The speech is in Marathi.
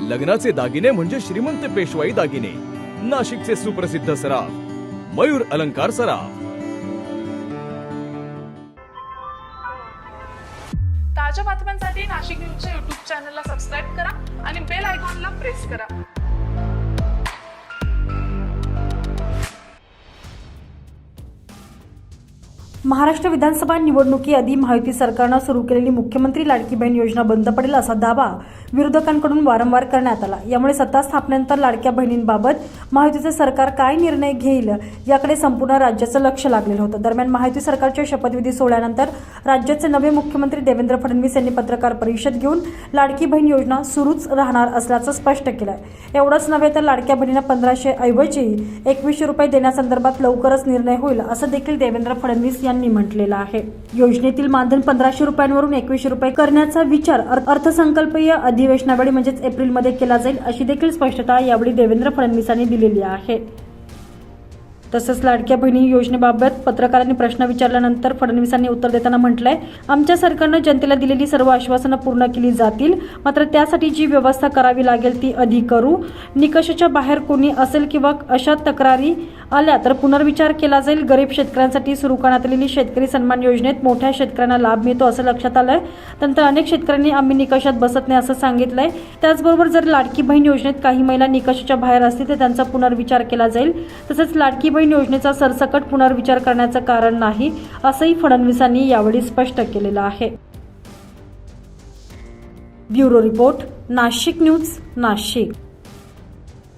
लग्नाचे दागिने म्हणजे श्रीमंत पेशवाई दागिने, नाशिकचे सुप्रसिद्ध सराफ मयूर अलंकार सराफ। ताज्या बातम्यांसाठी नाशिक न्यूजच्या YouTube चॅनलला सबस्क्राईब करा आणि बेल आयकॉनला प्रेस करा। महाराष्ट्र विधानसभा निवडणुकीआधी महायुती सरकारने सुरू केलेली मुख्यमंत्री लाडकी बहीण योजना बंद पडेल असा दावा विरोधकांकडून वारंवार करण्यात आला। यामुळे सत्ता स्थापनेनंतर लाडक्या बहिणींबाबत महायुतीचे सरकार काय निर्णय घेईल याकडे संपूर्ण राज्याचं लक्ष लागलेलं होतं। दरम्यान महायुती सरकारच्या शपथविधी सोहळ्यानंतर राज्याचे नवे मुख्यमंत्री देवेंद्र फडणवीस यांनी पत्रकार परिषद घेऊन लाडकी बहीण योजना सुरूच राहणार असल्याचं स्पष्ट केलं आहे। एवढंच नव्हे तर लाडक्या बहिणींना 1500 ऐवजी 2100 रुपये देण्यासंदर्भात लवकरच निर्णय होईल असं देखील देवेंद्र फडणवीस यांनी म्हटलेलं आहे। योजनेतील मानधन 1500 रुपयांवरून 2100 रुपये करण्याचा विचार अर्थसंकल्पीय अधिवेशनावेळी म्हणजेच एप्रिलमध्ये केला जाईल अशी देखील स्पष्टता यावेळी देवेंद्र फडणवीसांनी दिलेली आहे। तसंच लाडक्या बहिणी योजनेबाबत पत्रकारांनी प्रश्न विचारल्यानंतर फडणवीसांनी उत्तर देताना म्हटलंय, आमच्या सरकारनं जनतेला दिलेली सर्व आश्वासनं पूर्ण केली जातील, मात्र त्यासाठी जी व्यवस्था करावी लागेल ती आधी करू। निकषाच्या बाहेर कोणी असेल किंवा अशा तक्रारी आल्या तर पुनर्विचार केला जाईल। गरीब शेतकऱ्यांसाठी सुरू करण्यात आलेली शेतकरी सन्मान योजनेत मोठ्या शेतकऱ्यांना लाभ मिळतो असं लक्षात आलंय। त्यानंतर अनेक शेतकऱ्यांनी आम्ही निकषात बसत नाही असं सांगितलंय। त्याचबरोबर जर लाडकी बहीण योजनेत काही महिला निकषाच्या बाहेर असतील तर त्यांचा पुनर्विचार केला जाईल। तसंच लाडकी बहीण योजनेचा सरसकट पुनर्विचार करण्याचं कारण नाही असंही फडणवीसांनी यावेळी स्पष्ट केलेलं आहे। Bureau report, Nashik news, Nashik.